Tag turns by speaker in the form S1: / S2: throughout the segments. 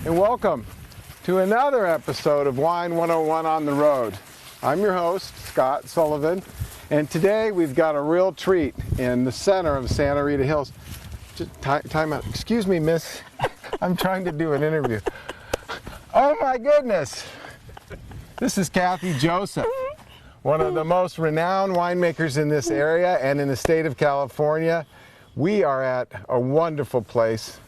S1: and welcome to another episode of Wine 101 on the Road. I'm your host, Scott Sullivan, and today we've got a real treat in the center of Santa Rita Hills. Just time out. Excuse me, miss. I'm trying to do an interview. Oh my goodness! This is Kathy Joseph, one of the most renowned winemakers in this area and in the state of California. We are at a wonderful place,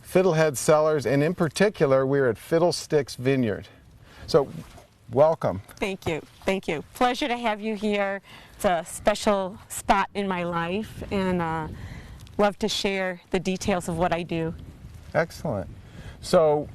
S1: Fiddlehead Cellars, and in particular, we're at Fiddlesticks Vineyard. So, welcome.
S2: Thank you. Thank you. Pleasure to have you here. It's a special spot in my life, and love to share the details of what I do.
S1: Excellent. So,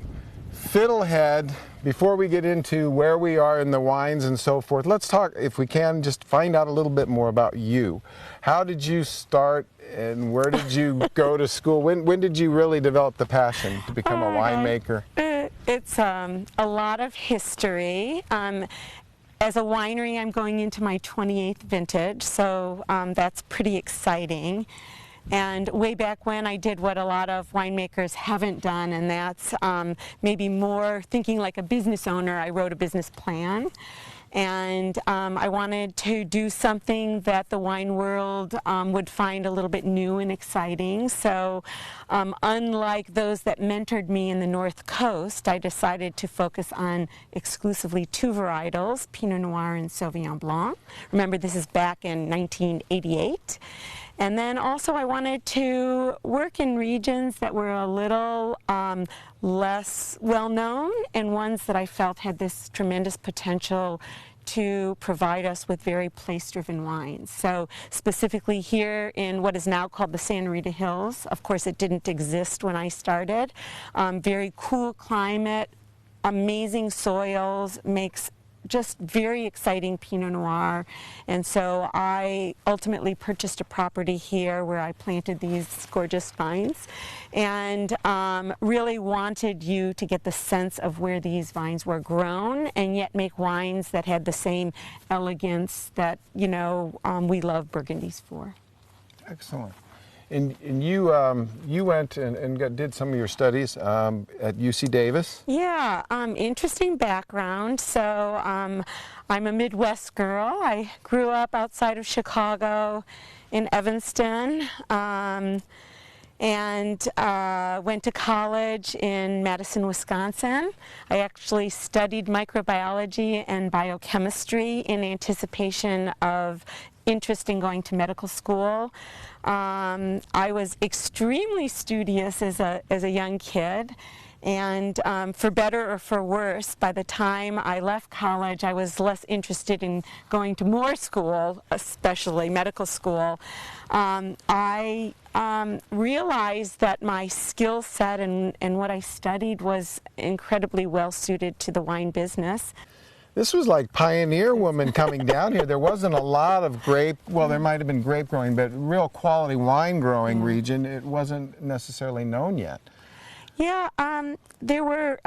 S1: Fiddlehead, before we get into where we are in the wines and so forth, let's talk, if we can, just find out a little bit more about you. How did you start and where did you go to school? When did you really develop the passion to become a winemaker?
S2: It's a lot of history. As a winery, I'm going into my 28th vintage, so that's pretty exciting. And way back when, I did what a lot of winemakers haven't done, and that's maybe more thinking like a business owner. I wrote a business plan, and I wanted to do something that the wine world would find a little bit new and exciting. So unlike those that mentored me in the North Coast, I decided to focus on exclusively two varietals, Pinot Noir and Sauvignon Blanc. Remember, this is back in 1988. And then also I wanted to work in regions that were a little less well-known and ones that I felt had this tremendous potential to provide us with very place-driven wines. So specifically here in what is now called the Santa Rita Hills, of course it didn't exist when I started, very cool climate, amazing soils, makes just very exciting Pinot Noir, and so I ultimately purchased a property here where I planted these gorgeous vines, and really wanted you to get the sense of where these vines were grown and yet make wines that had the same elegance that, you know, we love Burgundies for. Excellent.
S1: And you went and did some of your studies at UC Davis?
S2: Yeah, interesting background. So I'm a Midwest girl. I grew up outside of Chicago in Evanston, and went to college in Madison, Wisconsin. I actually studied microbiology and biochemistry in anticipation of interest in going to medical school. I was extremely studious as a young kid, and for better or for worse, by the time I left college, I was less interested in going to more school, especially medical school. I realized that my skill set and what I studied was incredibly well suited to the wine business.
S1: This was like pioneer woman coming down here. There wasn't a lot of grape, well, there might have been grape growing, but real quality wine growing region, it wasn't necessarily known yet.
S2: Yeah, there were,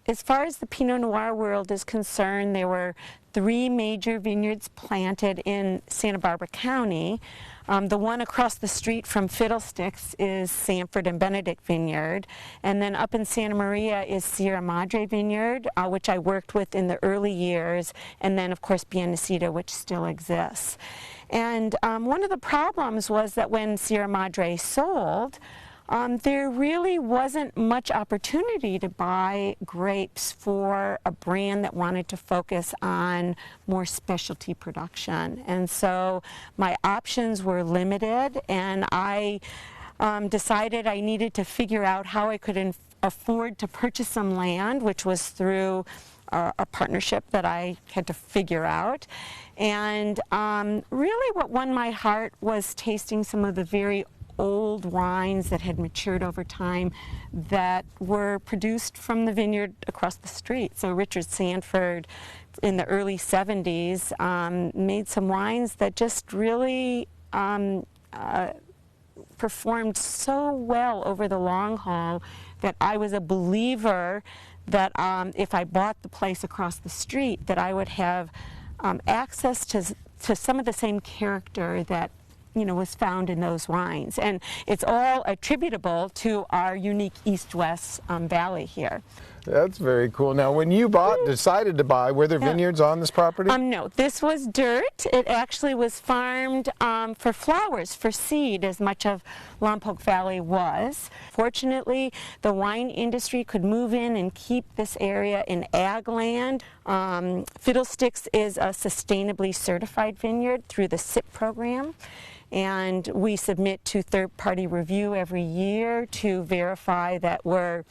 S2: as far as the Pinot Noir world is concerned, there were 3 major vineyards planted in Santa Barbara County. The one across the street from Fiddlesticks is Sanford and Benedict Vineyard, and then up in Santa Maria is Sierra Madre Vineyard, which I worked with in the early years, and then of course Bienacida, which still exists. And one of the problems was that when Sierra Madre sold, there really wasn't much opportunity to buy grapes for a brand that wanted to focus on more specialty production. And so my options were limited, and I decided I needed to figure out how I could afford to purchase some land, which was through a partnership that I had to figure out. And really what won my heart was tasting some of the very old wines that had matured over time that were produced from the vineyard across the street. So Richard Sanford in the early 70s made some wines that just really performed so well over the long haul that I was a believer that if I bought the place across the street, that I would have access to some of the same character that was found in those wines. And it's all attributable to our unique east-west valley here.
S1: That's very cool. Now, when you decided to buy, were there vineyards on this property?
S2: No, this was dirt. It actually was farmed for flowers, for seed, as much of Lompoc Valley was. Fortunately, the wine industry could move in and keep this area in ag land. Fiddlesticks is a sustainably certified vineyard through the SIP program. And we submit to third-party review every year to verify that we're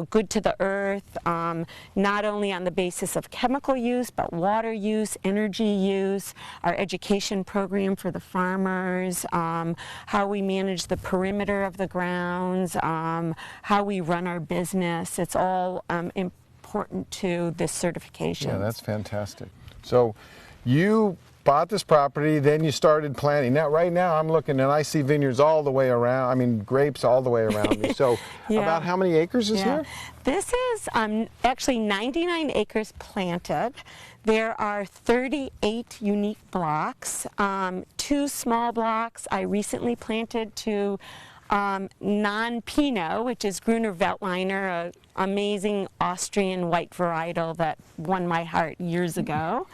S2: good to the earth, not only on the basis of chemical use, but water use, energy use, our education program for the farmers, how we manage the perimeter of the grounds, how we run our business. It's all important to this certification.
S1: Yeah, that's fantastic. So you bought this property, then you started planting. Now, right now, I'm looking and I see vineyards all the way around. I mean, grapes all the way around me. So, about how many acres is here?
S2: This is actually 99 acres planted. There are 38 unique blocks. 2 small blocks I recently planted to non-Pinot, which is Gruner Veltliner, an amazing Austrian white varietal that won my heart years ago.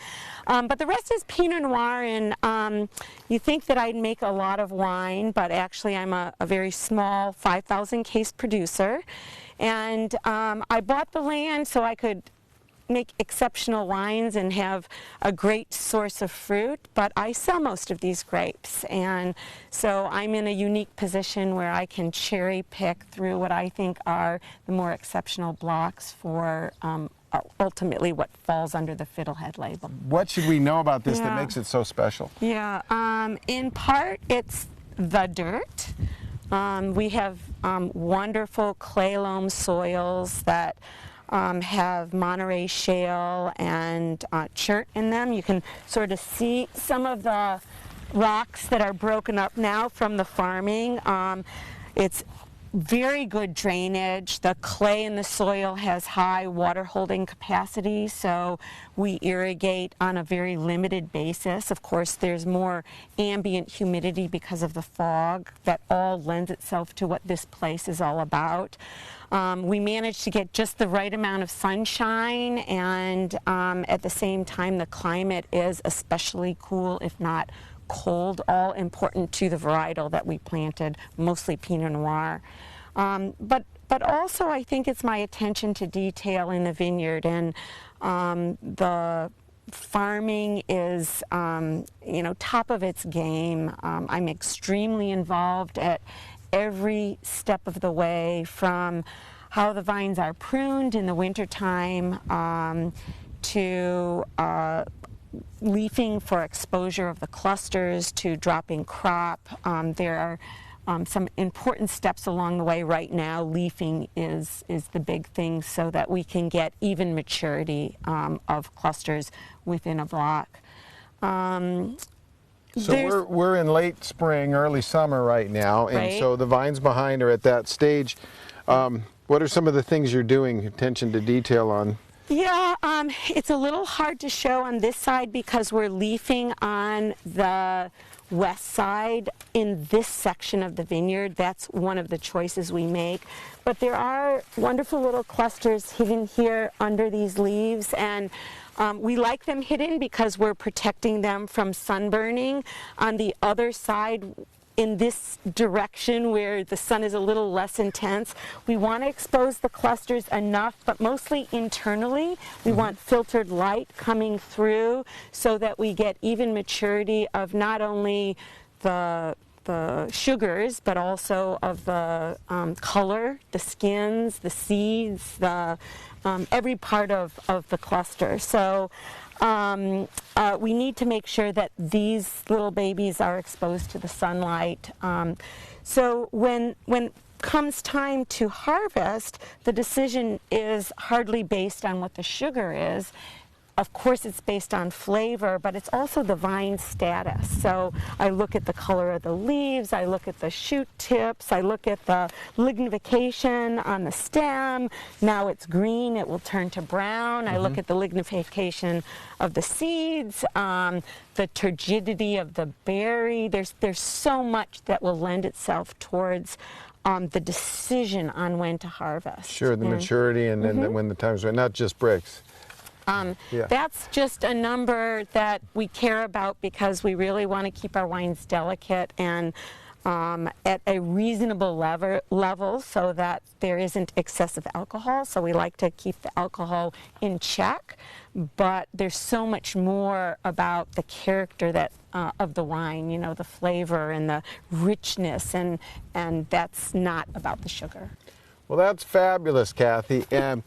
S2: But the rest is Pinot Noir, and you think that I'd make a lot of wine, but actually I'm a very small 5,000 case producer. And I bought the land so I could make exceptional wines and have a great source of fruit, but I sell most of these grapes, and so I'm in a unique position where I can cherry pick through what I think are the more exceptional blocks for ultimately what falls under the Fiddlehead label.
S1: What should we know about this that makes it so special?
S2: In part it's the dirt. We have wonderful clay loam soils that have Monterey shale and chert in them. You can sort of see some of the rocks that are broken up now from the farming. It's very good drainage. The clay in the soil has high water holding capacity, so we irrigate on a very limited basis. Of course, there's more ambient humidity because of the fog. That all lends itself to what this place is all about. We managed to get just the right amount of sunshine, and at the same time the climate is especially cool, if not cold, all important to the varietal that we planted, mostly Pinot Noir. But also I think it's my attention to detail in the vineyard, and the farming is top of its game. I'm extremely involved at every step of the way, from how the vines are pruned in the wintertime to leafing for exposure of the clusters, to dropping crop. There are some important steps along the way right now. Leafing is the big thing so that we can get even maturity of clusters within a block.
S1: So we're in late spring, early summer right now, and so the vines behind are at that stage. What are some of the things you're doing, attention to detail on?
S2: Yeah, it's a little hard to show on this side because we're leafing on the west side in this section of the vineyard. That's one of the choices we make. But there are wonderful little clusters hidden here under these leaves, and we like them hidden because we're protecting them from sunburning. On the other side, in this direction where the sun is a little less intense, we want to expose the clusters enough, but mostly internally. We want filtered light coming through so that we get even maturity of not only the sugars, but also of the color, the skins, the seeds, the every part of the cluster. So we need to make sure that these little babies are exposed to the sunlight. So when comes time to harvest, the decision is hardly based on what the sugar is. of course, it's based on flavor, but it's also the vine status. So I look at the color of the leaves, I look at the shoot tips, I look at the lignification on the stem. Now it's green, it will turn to brown. I look at the lignification of the seeds, the turgidity of the berry. There's so much that will lend itself towards the decision on when to harvest.
S1: Sure, the maturity and then when the time's right, not just bricks.
S2: That's just a number that we care about because we really want to keep our wines delicate and at a reasonable level so that there isn't excessive alcohol. So we like to keep the alcohol in check, but there's so much more about the character that of the wine, you know, the flavor and the richness, and that's not about the sugar.
S1: Well, that's fabulous, Kathy. And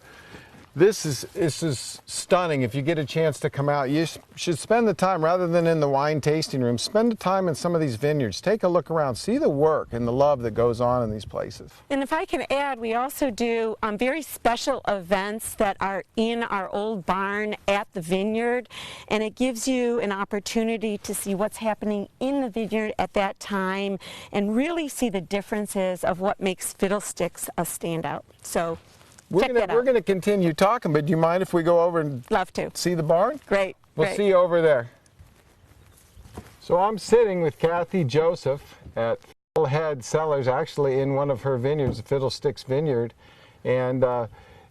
S1: this is stunning. If you get a chance to come out, you should spend the time, rather than in the wine tasting room, spend the time in some of these vineyards. Take a look around, see the work and the love that goes on in these places.
S2: And if I can add, we also do very special events that are in our old barn at the vineyard, and it gives you an opportunity to see what's happening in the vineyard at that time and really see the differences of what makes Fiddlesticks a standout. So
S1: we're going to continue talking, but do you mind if we go over and
S2: love to
S1: see the barn?
S2: Great.
S1: We'll see you over there. So I'm sitting with Kathy Joseph at Fiddlehead Cellars, actually in one of her vineyards, the Fiddlesticks Vineyard. And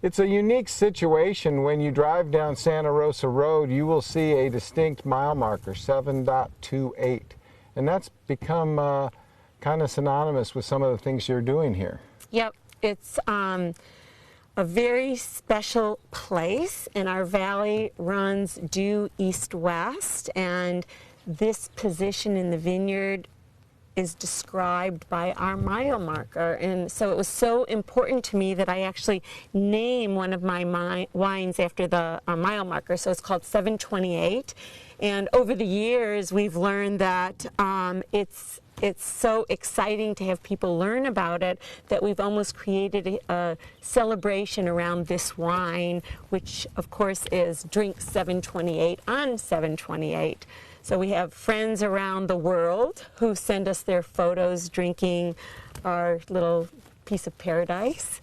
S1: it's a unique situation. When you drive down Santa Rosa Road, you will see a distinct mile marker, 7.28. And that's become kind of synonymous with some of the things you're doing here.
S2: Yep. It's a very special place, and our valley runs due east-west, and this position in the vineyard is described by our mile marker. And so it was so important to me that I actually name one of my wines after the mile marker. So it's called 728. And over the years, we've learned that it's so exciting to have people learn about it that we've almost created a celebration around this wine, which of course is Drink 728 on 728. So we have friends around the world who send us their photos drinking our little piece of paradise.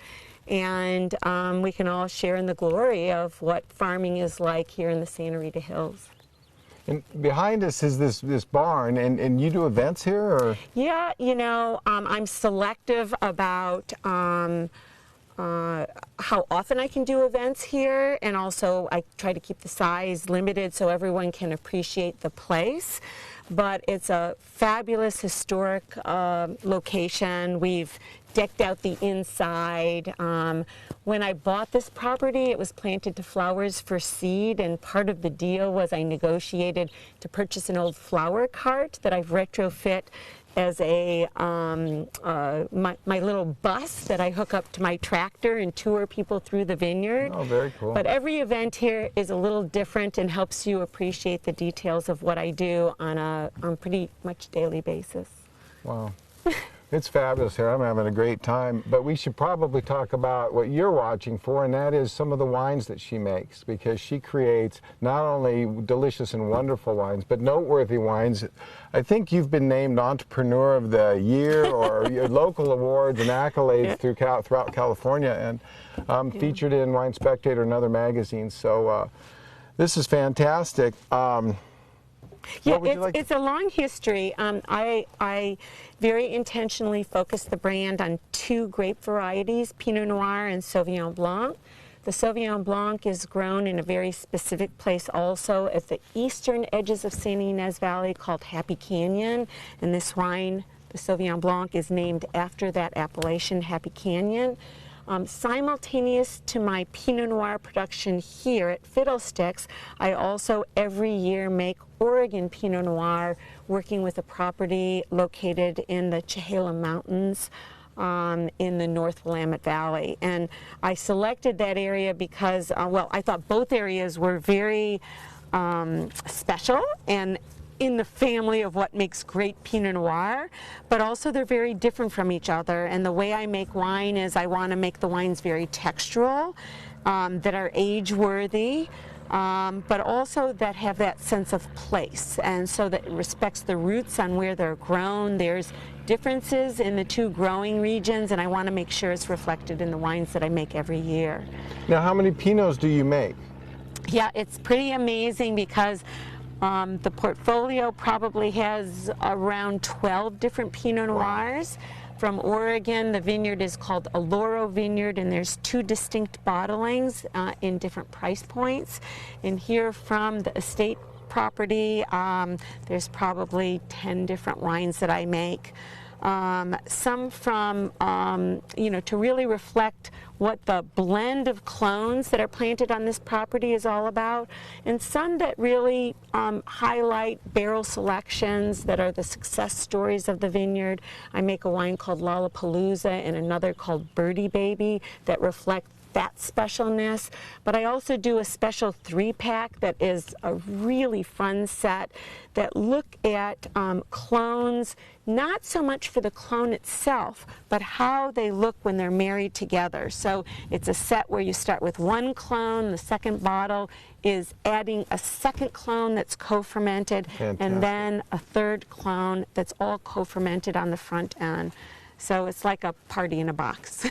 S2: And we can all share in the glory of what farming is like here in the Santa Rita Hills.
S1: And behind us is this barn, and you do events here, or?
S2: Yeah, you know, I'm selective about how often I can do events here, and also I try to keep the size limited so everyone can appreciate the place. But it's a fabulous historic location. We've decked out the inside. When I bought this property, it was planted to flowers for seed, and part of the deal was I negotiated to purchase an old flower cart that I've retrofit as a my little bus that I hook up to my tractor and tour people through the vineyard.
S1: Oh, very cool.
S2: But every event here is a little different and helps you appreciate the details of what I do on a pretty much daily basis.
S1: Wow. It's fabulous here. I'm having a great time. But we should probably talk about what you're watching for, and that is some of the wines that she makes, because she creates not only delicious and wonderful wines, but noteworthy wines. I think you've been named Entrepreneur of the Year or your local awards and accolades throughout California, and featured in Wine Spectator and other magazines. So this is fantastic.
S2: Yeah, it's a long history. I very intentionally focused the brand on two grape varieties, Pinot Noir and Sauvignon Blanc. The Sauvignon Blanc is grown in a very specific place also at the eastern edges of Santa Ynez Valley called Happy Canyon. And this wine, the Sauvignon Blanc, is named after that appellation, Happy Canyon. Simultaneous to my Pinot Noir production here at Fiddlesticks, I also every year make Oregon Pinot Noir, working with a property located in the Chehalem Mountains in the North Willamette Valley. And I selected that area because, well, I thought both areas were very special and in the family of what makes great Pinot Noir, but also they're very different from each other. And the way I make wine is I want to make the wines very textural, that are age-worthy, but also that have that sense of place, and so that it respects the roots on where they're grown. There's differences in the two growing regions, and I want to make sure it's reflected in the wines that I make every year.
S1: Now, how many Pinots do you make?
S2: Yeah, it's pretty amazing because the portfolio probably has around 12 different Pinot Noirs. From Oregon, the vineyard is called Aloro Vineyard, and there's 2 distinct bottlings in different price points. And here from the estate property, there's probably 10 different wines that I make. Some from, to really reflect what the blend of clones that are planted on this property is all about, and some that really highlight barrel selections that are the success stories of the vineyard. I make a wine called Lollapalooza and another called Birdie Baby that reflect that specialness, but I also do a special 3-pack that is a really fun set that look at clones, not so much for the clone itself, but how they look when they're married together. So it's a set where you start with 1 clone, the second bottle is adding a second clone that's co-fermented, and then a third clone that's all co-fermented on the front end. So it's like a party in a box.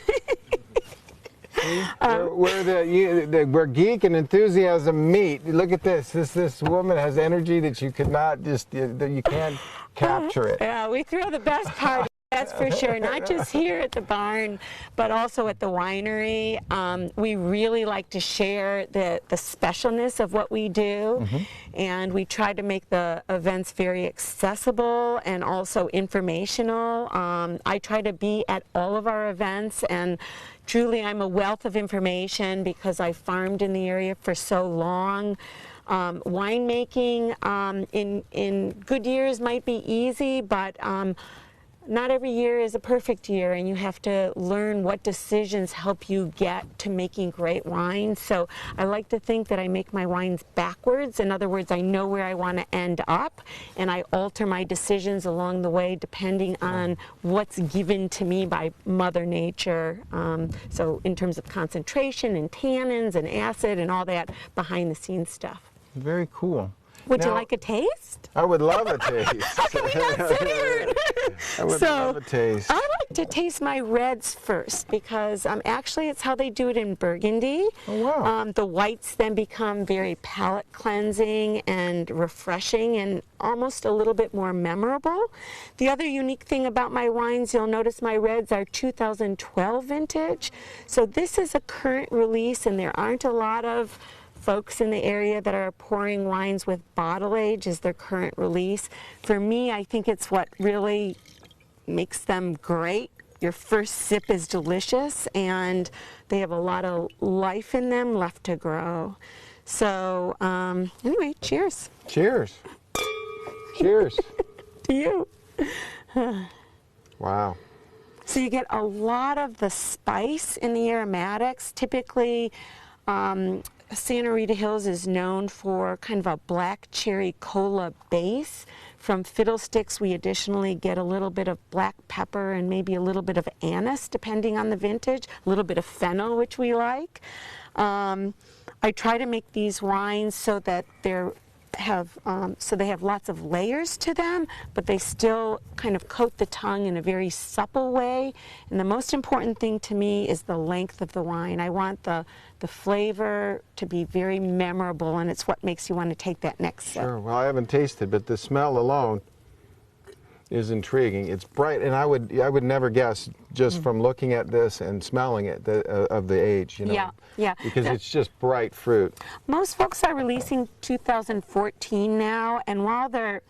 S1: Where geek and enthusiasm meet. Look at this. This woman has energy that you could not just, that you can't capture it.
S2: Yeah, we throw the best party, that's for sure. Not just here at the barn, but also at the winery. We really like to share the specialness of what we do, and we try to make the events very accessible and also informational. I try to be at all of our events, and truly I'm a wealth of information because I farmed in the area for so long. Winemaking in good years might be easy, but not every year is a perfect year, and you have to learn what decisions help you get to making great wines. So I like to think that I make my wines backwards. In other words, I know where I want to end up, and I alter my decisions along the way depending on what's given to me by Mother Nature. So in terms of concentration and tannins and acid and all that behind the scenes stuff.
S1: Very cool.
S2: Would you like a taste?
S1: I would love a taste. I would love a taste.
S2: I like to taste my reds first because actually it's how they do it in Burgundy.
S1: Oh, wow.
S2: The whites then become very palate cleansing and refreshing and almost a little bit more memorable. The other unique thing about my wines, you'll notice my reds are 2012 vintage. So this is a current release, and there aren't a lot of folks in the area that are pouring wines with bottle age as their current release. For me, I think it's what really makes them great. Your first sip is delicious, and they have a lot of life in them left to grow. So anyway, cheers.
S1: Cheers. Cheers.
S2: To you.
S1: Wow.
S2: So you get a lot of the spice in the aromatics. Typically, Santa Rita Hills is known for kind of a black cherry cola base. From Fiddlesticks, we additionally get a little bit of black pepper and maybe a little bit of anise, depending on the vintage, a little bit of fennel, which we like. I try to make these wines so that they have lots of layers to them, but they still kind of coat the tongue in a very supple way. And the most important thing to me is the length of the wine. I want the flavor to be very memorable, and it's what makes you want to take that next sip.
S1: Sure. Well, I haven't tasted, but the smell alone is intriguing. It's bright, and I would never guess just from looking at this and smelling it of the age, you know.
S2: Yeah, yeah.
S1: Because it's just bright fruit.
S2: Most folks are releasing 2014 now, and while they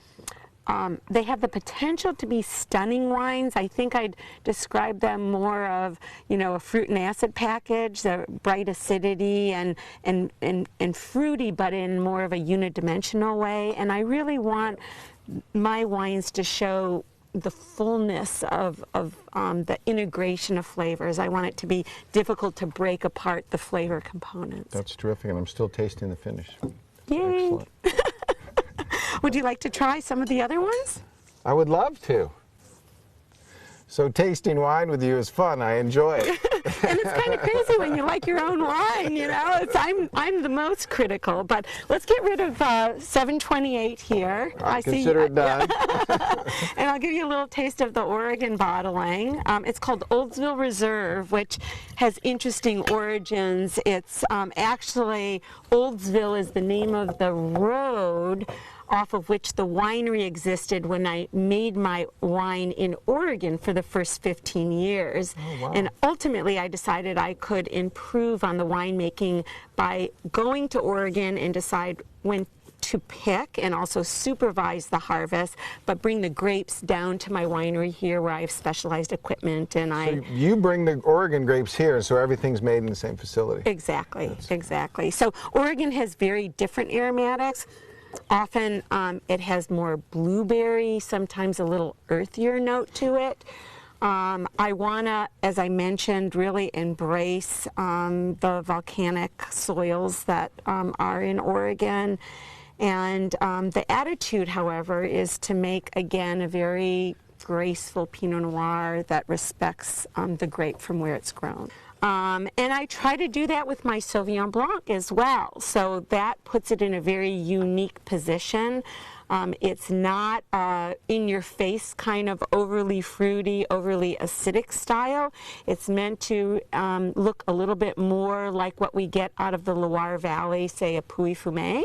S2: have the potential to be stunning wines, I think I'd describe them more of, a fruit and acid package, the bright acidity and fruity, but in more of a unidimensional way. And I really want my wines to show the fullness of the integration of flavors. I want it to be difficult to break apart the flavor components.
S1: That's terrific, and I'm still tasting the finish.
S2: Yay!
S1: Excellent.
S2: Would you like to try some of the other ones?
S1: I would love to. So tasting wine with you is fun. I enjoy it.
S2: And it's kind of crazy when you like your own wine, you know. I'm the most critical. But let's get rid of 728 here.
S1: I consider it done.
S2: And I'll give you a little taste of the Oregon bottling. It's called Oldsville Reserve, which has interesting origins. It's actually, Oldsville is the name of the road off of which the winery existed when I made my wine in Oregon for the first 15 years.
S1: Oh, wow.
S2: And ultimately I decided I could improve on the winemaking by going to Oregon and decide when to pick and also supervise the harvest, but bring the grapes down to my winery here where I have specialized equipment. And
S1: so you bring the Oregon grapes here, so everything's made in the same facility.
S2: Exactly, exactly. So Oregon has very different aromatics. Often it has more blueberry, sometimes a little earthier note to it. I want to, as I mentioned, really embrace the volcanic soils that are in Oregon. And the attitude, however, is to make, again, a very graceful Pinot Noir that respects the grape from where it's grown. And I try to do that with my Sauvignon Blanc as well. So that puts it in a very unique position. It's not in-your-face kind of overly fruity, overly acidic style. It's meant to look a little bit more like what we get out of the Loire Valley, say a Pouilly-Fumé.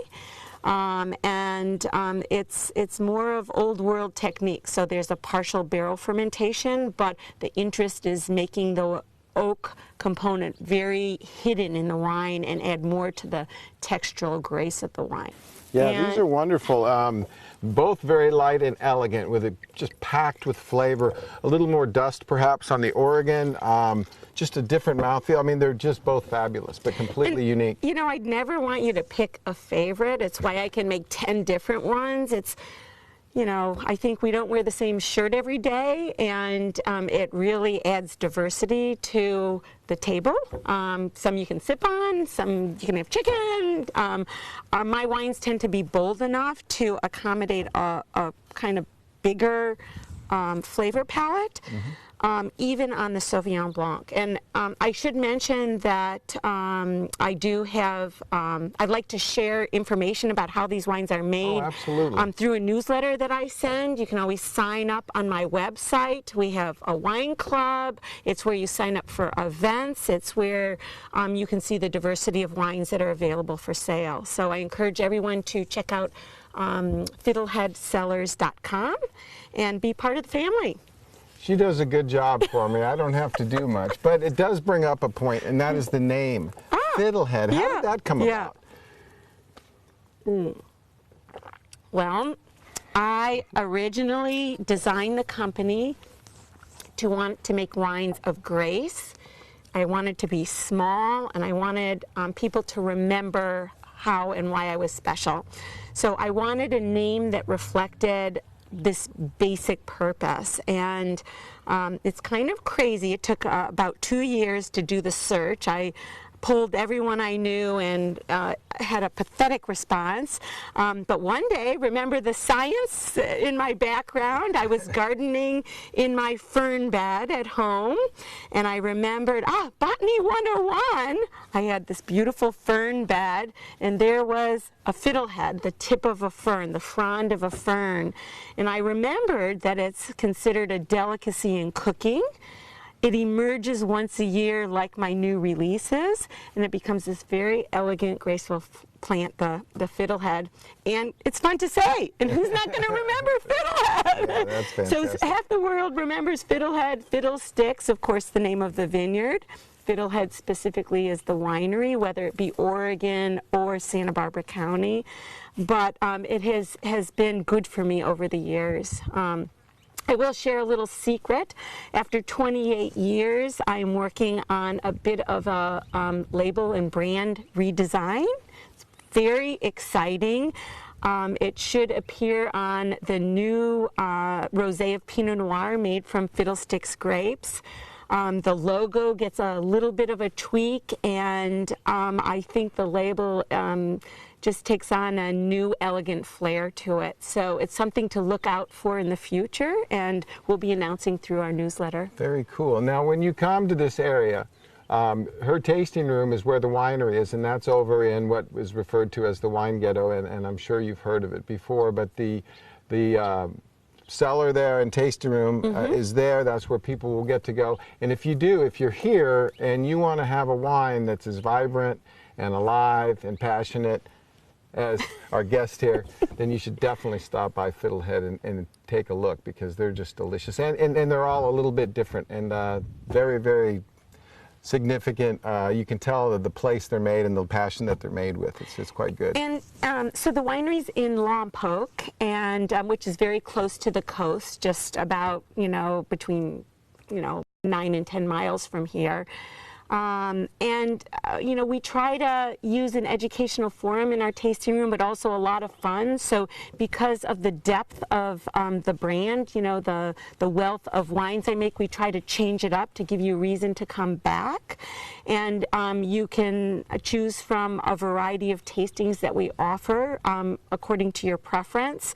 S2: It's more of old world technique. So there's a partial barrel fermentation, but the interest is making the oak component very hidden in the wine and add more to the textural grace of the wine.
S1: Yeah, and these are wonderful. Both very light and elegant, with it just packed with flavor. A little more dust perhaps on the Oregon. Just a different mouthfeel. I mean, they're just both fabulous, but completely unique.
S2: You know, I'd never want you to pick a favorite. It's why I can make 10 different ones. It's, you know, I think we don't wear the same shirt every day, and it really adds diversity to the table. Some you can sip on, some you can have chicken. My wines tend to be bold enough to accommodate a kind of bigger flavor palette. Mm-hmm. Even on the Sauvignon Blanc. And I should mention that I do have, I'd like to share information about how these wines are made.
S1: Oh, absolutely.
S2: Through a newsletter that I send. You can always sign up on my website. We have a wine club. It's where you sign up for events. It's where you can see the diversity of wines that are available for sale. So I encourage everyone to check out fiddleheadcellars.com and be part of the family.
S1: She does a good job for me. I don't have to do much, but it does bring up a point, and that is the name, Fiddlehead. How did that come about?
S2: Well, I originally designed the company to want to make wines of grace. I wanted to be small, and I wanted people to remember how and why I was special. So I wanted a name that reflected this basic purpose, and it's kind of crazy. It took about 2 years to do the search. I polled everyone I knew and had a pathetic response. But one day, remember the science in my background? I was gardening in my fern bed at home, and I remembered, Botany 101. I had this beautiful fern bed, and there was a fiddlehead, the tip of a fern, the frond of a fern. And I remembered that it's considered a delicacy in cooking. It emerges once a year like my new releases, and it becomes this very elegant, graceful plant, the fiddlehead. And it's fun to say, and who's not going to remember fiddlehead?
S1: Yeah, that's fantastic.
S2: So half the world remembers fiddlehead, fiddlesticks, of course, the name of the vineyard. Fiddlehead specifically is the winery, whether it be Oregon or Santa Barbara County. But it has been good for me over the years. I will share a little secret. After 28 years, I'm working on a bit of a label and brand redesign. It's very exciting. It should appear on the new rosé of Pinot Noir made from Fiddlesticks grapes. The logo gets a little bit of a tweak, and I think the label just takes on a new elegant flair to it. So it's something to look out for in the future, and we'll be announcing through our newsletter.
S1: Very cool. Now when you come to this area, her tasting room is where the winery is, and that's over in what is referred to as the wine ghetto, and I'm sure you've heard of it before, but the cellar there and tasting room is there. That's where people will get to go. And if you're here and you want to have a wine that's as vibrant and alive and passionate as our guest here, then you should definitely stop by Fiddlehead and take a look, because they're just delicious. And they're all a little bit different and very, very significant. You can tell the place they're made and the passion that they're made with. It's quite good.
S2: And so the winery's in Lompoc, and which is very close to the coast, just about, between, 9 and 10 miles from here. We try to use an educational forum in our tasting room, but also a lot of fun. So because of the depth of the brand, the wealth of wines I make, we try to change it up to give you a reason to come back. And you can choose from a variety of tastings that we offer according to your preference.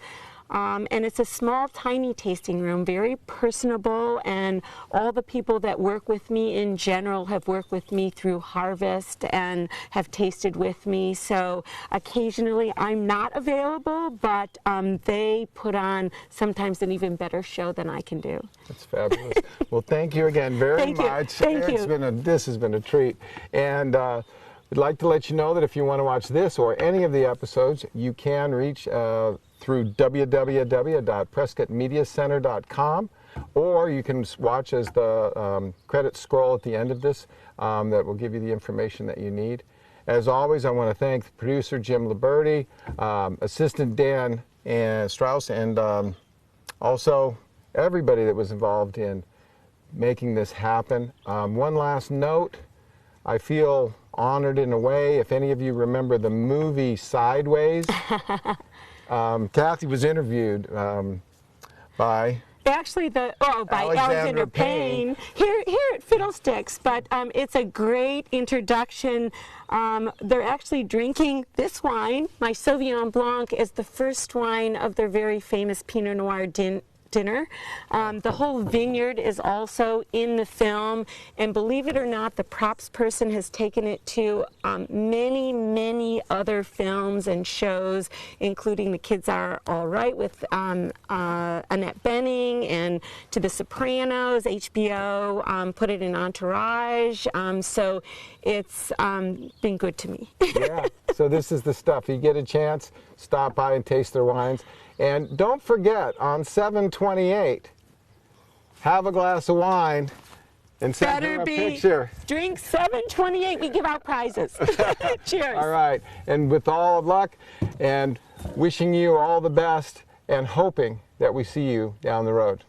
S2: And it's a small, tiny tasting room, very personable, and all the people that work with me in general have worked with me through harvest and have tasted with me. So occasionally I'm not available, but they put on sometimes an even better show than I can do.
S1: That's fabulous. Well, thank you again very much.
S2: Thank you.
S1: This has been a treat. And we'd like to let you know that if you want to watch this or any of the episodes, you can reach through www.prescottmediacenter.com, or you can watch as the credits scroll at the end of this that will give you the information that you need. As always, I want to thank producer Jim Liberti, assistant Dan and Strauss, and also everybody that was involved in making this happen. One last note, I feel honored in a way. If any of you remember the movie Sideways, Kathy was interviewed by...
S2: Actually, by Alexander Payne here at Fiddlesticks, but it's a great introduction. They're actually drinking this wine, my Sauvignon Blanc, is the first wine of their very famous Pinot Noir dinner. The whole vineyard is also in the film, and believe it or not, the props person has taken it to many, many other films and shows, including The Kids Are All Right with Annette Bening, and to The Sopranos. HBO put it in Entourage, so it's been good to me.
S1: Yeah, so this is the stuff. You get a chance, stop by and taste their wines. And don't forget, on 7/28, have a glass of wine and send her a picture.
S2: Drink 7/28. We give out prizes. Cheers.
S1: All right. And with all luck, and wishing you all the best, and hoping that we see you down the road.